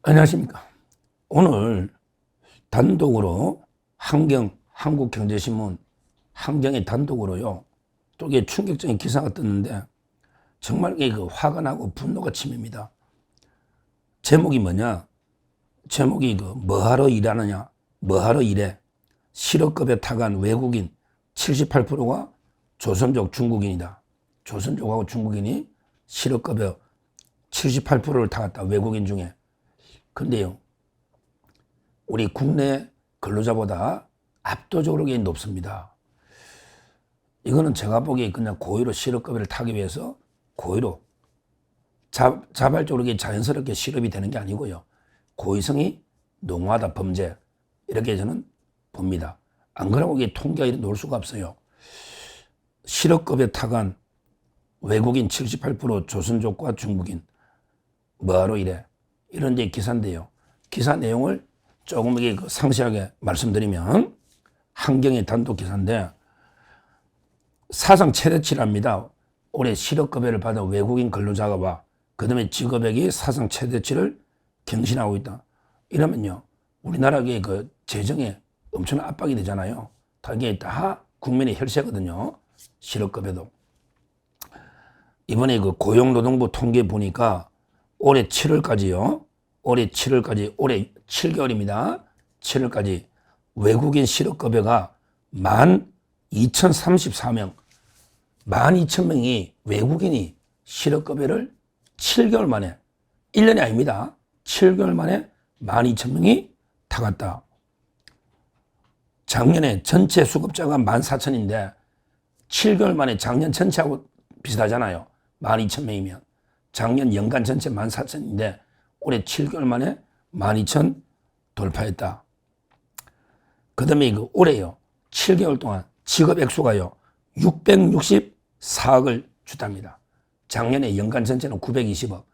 안녕하십니까. 오늘 단독으로 한국경제신문 한경의 단독으로요. 또 이게 충격적인 기사가 떴는데 정말 이게 화가 나고 분노가 치밉니다. 제목이 뭐냐? 제목이 뭐하러 일하느냐? 뭐하러 일해? 실업급여 타간 외국인 78%가 조선족 중국인이다. 조선족하고 중국인이 실업급여 78%를 타갔다. 외국인 중에. 근데요, 우리 국내 근로자보다 압도적으로 높습니다. 이거는 제가 보기에 그냥 고의로 실업급여를 타기 위해서 고의로 자발적으로 자연스럽게 실업이 되는 게 아니고요. 고의성이 농후하다 범죄 이렇게 저는 봅니다. 안 그러고 이게 통계가 이렇게 나올 수가 없어요. 실업급여 타간 외국인 78% 조선족과 중국인 뭐하러 이래? 이런 데 기사인데요. 기사 내용을 조금 상세하게 말씀드리면 한경의 단독 기사인데 사상 최대치랍니다. 올해 실업급여를 받은 외국인 근로자가 그 다음에 직업액이 사상 최대치를 경신하고 있다. 이러면요. 우리나라의 재정에 엄청난 압박이 되잖아요. 이게 다 국민의 혈세거든요. 실업급여도. 이번에 고용노동부 통계 보니까 올해 7월까지요. 올해 7월까지, 올해 7개월입니다. 7월까지 외국인 실업급여가 12,034명, 12,000명이 외국인이 실업급여를 7개월 만에, 1년이 아닙니다. 7개월 만에 12,000명이 타갔다. 작년에 전체 수급자가 14,000인데 7개월 만에 작년 전체하고 비슷하잖아요. 12,000명이면. 작년 연간 전체 14,000인데 올해 7개월 만에 12,000 돌파했다. 그 다음에 올해요. 7개월 동안 직업 액수가요. 664억을 줬답니다. 작년에 연간 전체는 920억.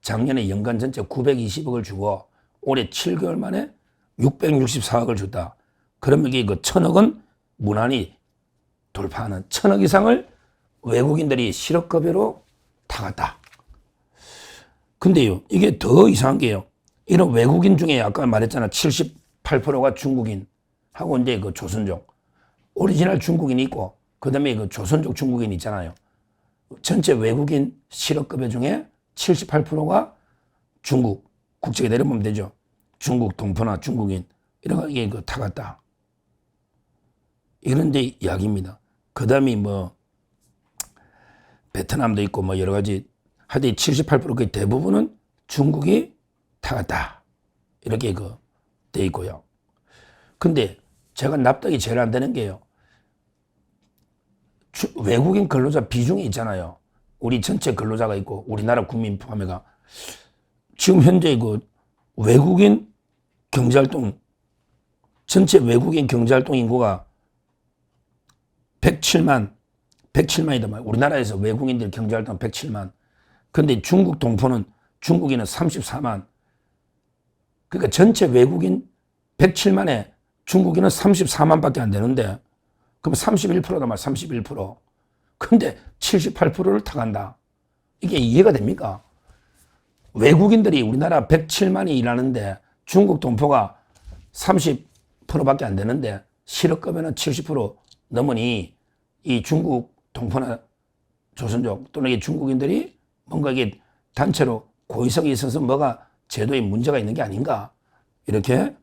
작년에 연간 전체 920억을 주고 올해 7개월 만에 664억을 줬다. 그러면 이게 1,000억은 무난히 돌파하는 1,000억 이상을 외국인들이 실업급여로 타갔다. 근데요, 이게 더 이상한 게요. 이런 외국인 중에 아까 말했잖아. 78%가 중국인 하고 이제 조선족. 오리지널 중국인이 있고, 그 다음에 조선족 중국인 있잖아요. 전체 외국인 실업급여 중에 78%가 중국, 국적에 내려보면 되죠. 중국 동포나 중국인. 이런 거 이게 타갔다. 이런 데 이야기입니다. 그 다음에 베트남도 있고 여러 가지 하여튼 78% 거의 대부분은 중국이 타갔다. 이렇게 돼 있고요. 근데 제가 납득이 제일 안 되는 게요. 외국인 근로자 비중이 있잖아요. 우리 전체 근로자가 있고 우리나라 국민 포함해가 지금 현재 외국인 경제활동 전체 외국인 경제활동 인구가 107만이다. 우리나라에서 외국인들 경제활동 107만. 근데 중국 동포는 중국인은 34만. 그러니까 전체 외국인 107만에 중국인은 34만밖에 안 되는데 그럼 31%다 말 31%. 근데 78%를 타간다. 이게 이해가 됩니까? 외국인들이 우리나라 107만이 일하는데 중국 동포가 30%밖에 안 되는데 실업급여는 70% 넘으니 이 중국 동포나 조선족 또는 이 중국인들이 뭔가 이게 단체로 고의성이 있어서 뭐가 제도에 문제가 있는 게 아닌가 이렇게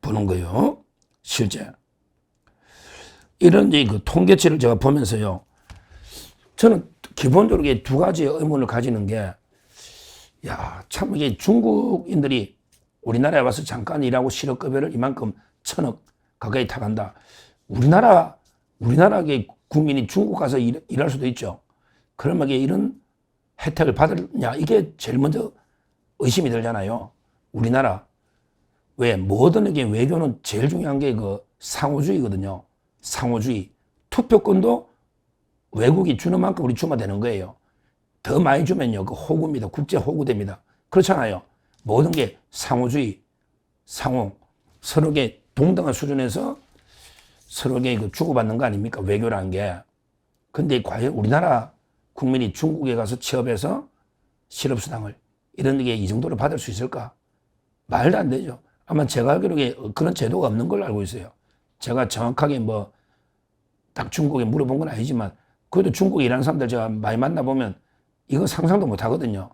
보는 거예요. 실제 이런 통계치를 제가 보면서요. 저는 기본적으로 이게 두 가지 의문을 가지는 게 참 이게 중국인들이 우리나라에 와서 잠깐 일하고 실업급여를 이만큼 1,000억 가까이 타간다. 우리나라의 국민이 중국 가서 일할 수도 있죠. 그러면 이런 혜택을 받느냐 이게 제일 먼저 의심이 들잖아요. 우리나라 왜 모든 게 외교는 제일 중요한 게 상호주의거든요. 상호주의. 투표권도 외국이 주는 만큼 우리 주면 되는 거예요. 더 많이 주면요 호구입니다. 국제 호구됩니다. 그렇잖아요. 모든 게 상호주의, 상호 서로에게 동등한 수준에서 서로에게 주고받는 거 아닙니까? 외교라는 게. 근데 과연 우리나라 국민이 중국에 가서 취업해서 실업수당을 이런 게 이 정도로 받을 수 있을까? 말도 안 되죠. 아마 제가 알기로에 그런 제도가 없는 걸로 알고 있어요. 제가 정확하게 뭐 딱 중국에 물어본 건 아니지만 그래도 중국에 일하는 사람들 제가 많이 만나보면 이거 상상도 못 하거든요.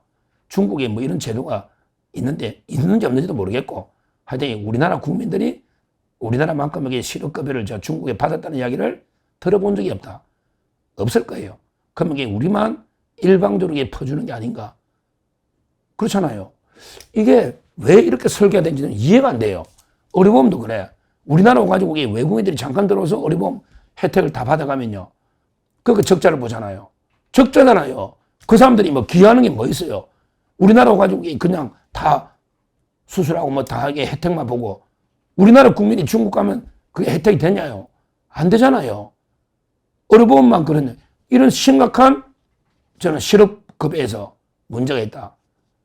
중국에 뭐 이런 제도가 있는데 있는지 없는지도 모르겠고 하여튼 우리나라 국민들이 우리나라만큼의 실업급여를 제가 중국에 받았다는 이야기를 들어본 적이 없다. 없을 거예요. 그러면 이게 우리만 일방적으로 퍼주는 게 아닌가. 그렇잖아요. 이게 왜 이렇게 설계가 된지는 이해가 안 돼요. 의료보험도 그래. 우리나라 와가지고 외국인들이 잠깐 들어와서 의료보험 혜택을 다 받아가면요. 그 적자를 보잖아요. 적자잖아요. 그 사람들이 뭐 기여하는 게 뭐 있어요. 우리나라 와가지고 그냥 다 수술하고 뭐 다 하게 혜택만 보고 우리나라 국민이 중국 가면 그게 혜택이 되냐요? 안 되잖아요. 의료보험만 그러냐. 이런 심각한 저는 실업급여에서 문제가 있다.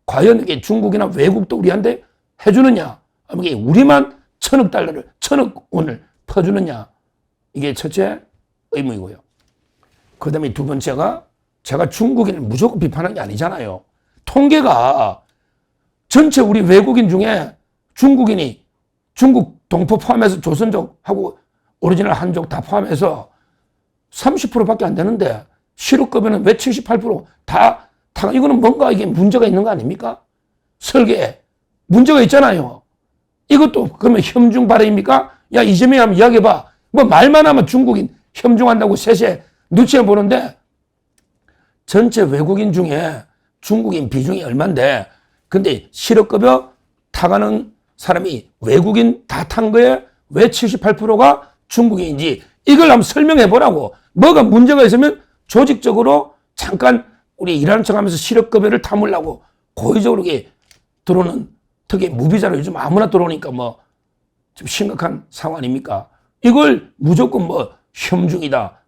과연 이게 중국이나 외국도 우리한테 해주느냐? 아니면 우리만 1,000억 원을 퍼주느냐? 이게 첫째 의무이고요. 그 다음에 두 번째가 제가 중국인을 무조건 비판한 게 아니잖아요. 통계가 전체 우리 외국인 중에 중국인이 중국 동포 포함해서 조선족하고 오리지널 한족 다 포함해서 30%밖에 안 되는데 실업급여는 왜 78%다 이거는 뭔가 이게 문제가 있는 거 아닙니까? 설계에 문제가 있잖아요. 이것도 그러면 협중 발행입니까? 야, 이재명이 한번 이야기해봐. 뭐 말만 하면 중국인 협중한다고 세세 눈치를 보는데 전체 외국인 중에 중국인 비중이 얼만데 근데 실업급여 타가는 사람이 외국인 다 탄 거에 왜 78%가 중국인인지 이걸 한번 설명해 보라고. 뭐가 문제가 있으면 조직적으로 잠깐 우리 일하는 척 하면서 실업급여를 타물라고 고의적으로 들어오는 특히 무비자로 요즘 아무나 들어오니까 뭐 좀 심각한 상황 아닙니까? 이걸 무조건 뭐 혐중이다,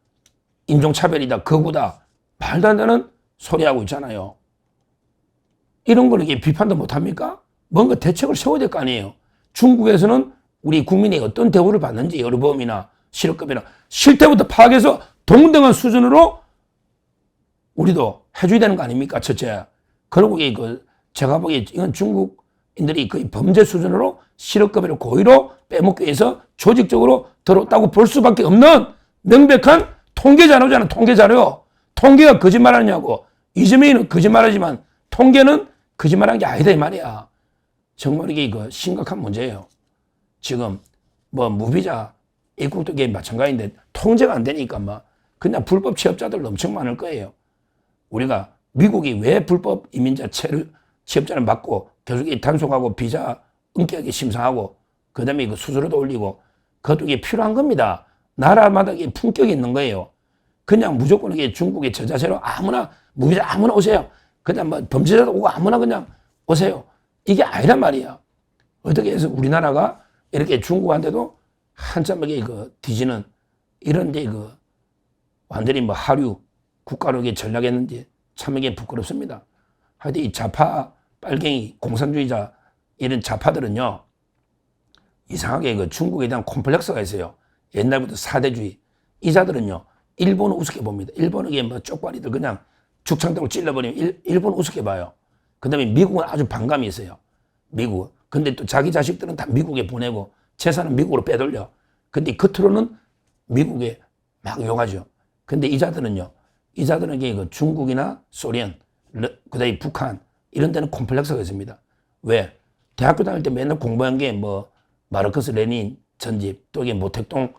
인종차별이다, 거구다 말도 안 되는 소리하고 있잖아요. 이런 걸 이게 비판도 못 합니까? 뭔가 대책을 세워야 될 거 아니에요. 중국에서는 우리 국민이 어떤 대우를 받는지 의료보험이나 실업급여나 실태부터 파악해서 동등한 수준으로 우리도 해줘야 되는 거 아닙니까? 첫째. 그리고 제가 보기에 이건 중국인들이 거의 범죄 수준으로 실업급여를 고의로 빼먹기 위해서 조직적으로 들어왔다고 볼 수밖에 없는 명백한 통계 자료잖아. 통계 자료. 통계가 거짓말하냐고. 이재명이는 거짓말하지만 통계는 거짓말한 게 아니다 이 말이야. 정말 이게 심각한 문제예요. 지금 뭐 무비자 입국도 이게 마찬가지인데 통제가 안 되니까 막 그냥 불법 취업자들 엄청 많을 거예요. 우리가 미국이 왜 불법 이민자 취업자를 막고 계속 단속하고 비자 은폐하게 심사하고 그 다음에 수수료도 올리고 그것도 이게 필요한 겁니다. 나라마다 이게 품격이 있는 거예요. 그냥 무조건 이게 중국의 저자세로 아무나 무비자 아무나 오세요. 그냥 뭐 범죄자도 오고 아무나 그냥 오세요. 이게 아니란 말이야. 어떻게 해서 우리나라가 이렇게 중국한테도 한참하게 뒤지는 이런 데 완전히 뭐 하류 국가로 이게 전략했는지 참 이게 부끄럽습니다. 하여튼 이 좌파 빨갱이 공산주의자 이런 좌파들은요 이상하게 중국에 대한 콤플렉스가 있어요. 옛날부터 사대주의. 이 자들은요 일본을 우습게 봅니다. 일본은 이게 뭐 쪽발이들 그냥 죽창독을 찔러버리면 일본 우습게 봐요. 그 다음에 미국은 아주 반감이 있어요. 미국. 근데 또 자기 자식들은 다 미국에 보내고 재산은 미국으로 빼돌려. 근데 겉으로는 미국에 막 욕하죠. 근데 이 자들은요. 이 자들은 이게 중국이나 소련, 그 다음에 북한 이런 데는 콤플렉스가 있습니다. 왜? 대학교 다닐 때 맨날 공부한 게 뭐 마르크스 레닌 전집, 또 이게 모택동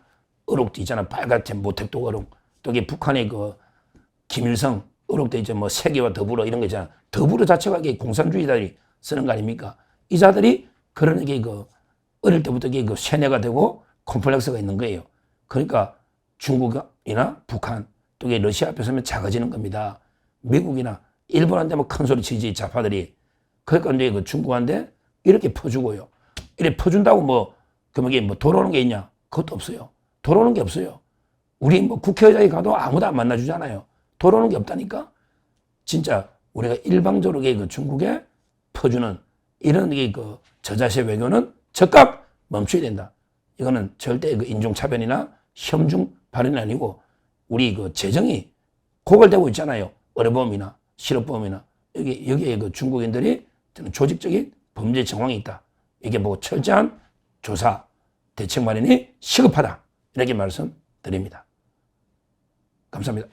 의록도 있잖아. 빨갛게 모택동 의록. 또 이게 북한의 김일성 의록도 있죠. 뭐 세계와 더불어 이런 거 있잖아. 더불어 자체가 이게 공산주의자들이 쓰는 거 아닙니까? 이 자들이 그런 게 어릴 때부터 이게 세뇌가 되고 콤플렉스가 있는 거예요. 그러니까 중국이나 북한 또 이게 러시아 앞에 서면 작아지는 겁니다. 미국이나 일본한테 뭐 큰 소리 치지 좌파들이. 그러니까 이제 중국한테 이렇게 퍼주고요. 이렇게 퍼준다고 그럼 이게 돌아오는 게 있냐? 그것도 없어요. 돌아오는 게 없어요. 우리 국회의장에 가도 아무도 안 만나주잖아요. 돌아오는 게 없다니까? 진짜 우리가 일방적으로 중국에 퍼주는 이런 저자세 외교는 즉각 멈춰야 된다. 이거는 절대 인종차별이나 혐중 발언이 아니고 우리 재정이 고갈되고 있잖아요. 의료보험이나 실업보험이나 여기에 중국인들이 조직적인 범죄 정황이 있다. 이게 뭐 철저한 조사, 대책 마련이 시급하다. 이렇게 말씀드립니다. 감사합니다.